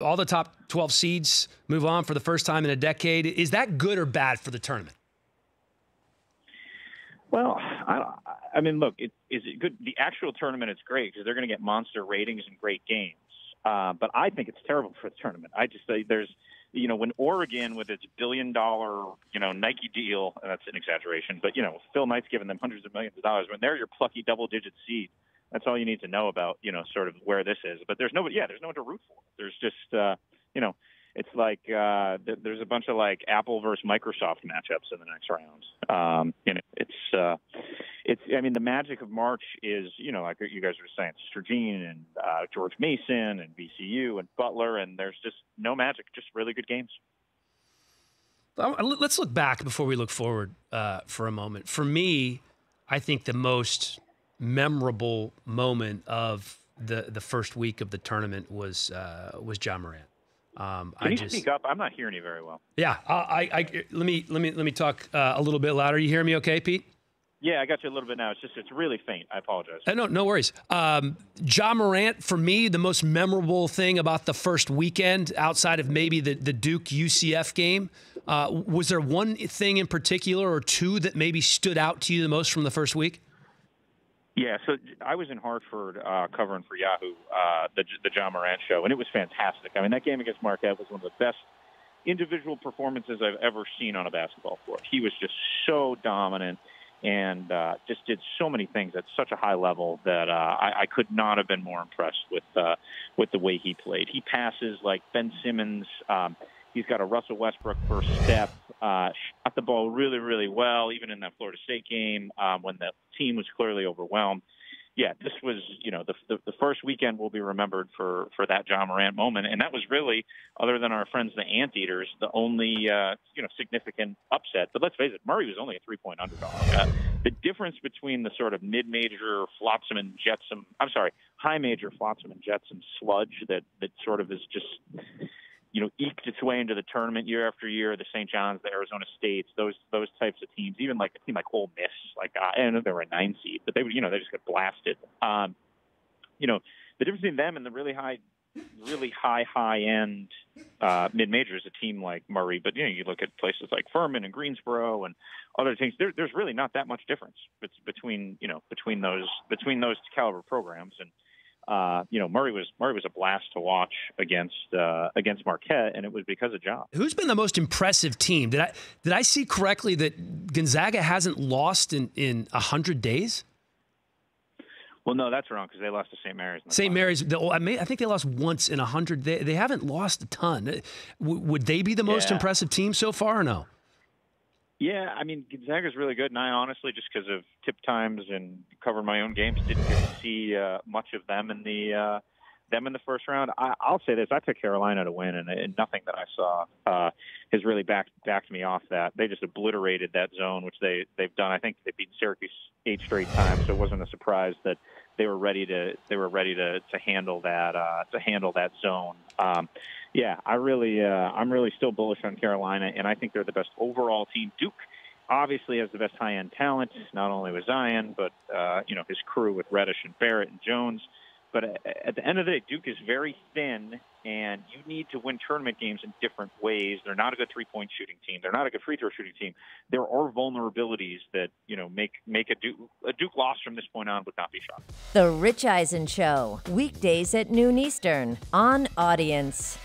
all the top 12 seeds move on for the first time in a decade. Is that good or bad for the tournament? Well, I mean, look, is it good? The actual tournament is great because they're going to get monster ratings and great games. But I think it's terrible for the tournament. I just say there's, when Oregon with its $1 billion, Nike deal, and that's an exaggeration, but, Phil Knight's giving them hundreds of millions of dollars. When they're your plucky double-digit seed, that's all you need to know about, sort of where this is. But there's no one to root for. There's just, it's like there's a bunch of like Apple versus Microsoft matchups in the next round. I mean, the magic of March is, like you guys were saying, Sturgeon and George Mason and VCU and Butler, and there's just no magic, just really good games. Let's look back before we look forward for a moment. For me, I think the most memorable moment of the first week of the tournament was Ja Morant. Can you speak up? I'm not hearing you very well. Yeah, let me talk a little bit louder. You hear me okay, Pete? Yeah, I got you a little bit now. It's really faint. I apologize. No worries. Ja Morant, for me, the most memorable thing about the first weekend, outside of maybe the Duke UCF game, was there one thing in particular or two that maybe stood out to you the most from the first week? Yeah, so I was in Hartford covering for Yahoo, the Ja Morant show, and it was fantastic. I mean, that game against Marquette was one of the best individual performances I've ever seen on a basketball court. He was just so dominant and just did so many things at such a high level that I could not have been more impressed with the way he played. He passes like Ben Simmons. He's got a Russell Westbrook first step, shot the ball really, really well, even in that Florida State game when the team was clearly overwhelmed. Yeah, this was, the first weekend will be remembered for that Ja Morant moment. And that was really, other than our friends, the Anteaters, the only, significant upset. But let's face it, Murray was only a 3-point underdog. The difference between the sort of mid-major flotsam and jetsam, high major flotsam and jetsam sludge that sort of is just, eked its way into the tournament year after year, the St. John's, the Arizona States, those types of teams, even like a team like Ole Miss, I know they were a 9 seed, but they just got blasted. The difference between them and the really high end mid-majors, a team like Murray, but you look at places like Furman and Greensboro and other things. There's really not that much difference between those caliber programs. And Murray was a blast to watch against Marquette, and it was because of Ja. Who's been the most impressive team? Did I see correctly that Gonzaga hasn't lost in 100 days? Well, no, that's wrong because they lost to St. Mary's. St. Mary's, I think they lost once in 100. They haven't lost a ton. Would they be the most impressive team so far or no? Yeah, I mean, Gonzaga's really good, and I honestly, just because of tip times and covering my own games, didn't get to see much of them in the first round. I'll say this: I took Carolina to win, and nothing that I saw has really backed me off that. They just obliterated that zone, which they've done. I think they beat Syracuse 8 straight times, so it wasn't a surprise that they were ready to handle that zone. Yeah, I'm really still bullish on Carolina, and I think they're the best overall team. Duke obviously has the best high-end talent, not only with Zion, but his crew with Reddish and Barrett and Jones. But at the end of the day, Duke is very thin, and you need to win tournament games in different ways. They're not a good three-point shooting team. They're not a good free-throw shooting team. There are vulnerabilities that make a Duke loss from this point on would not be shocking. The Rich Eisen Show, weekdays at noon Eastern on Audience.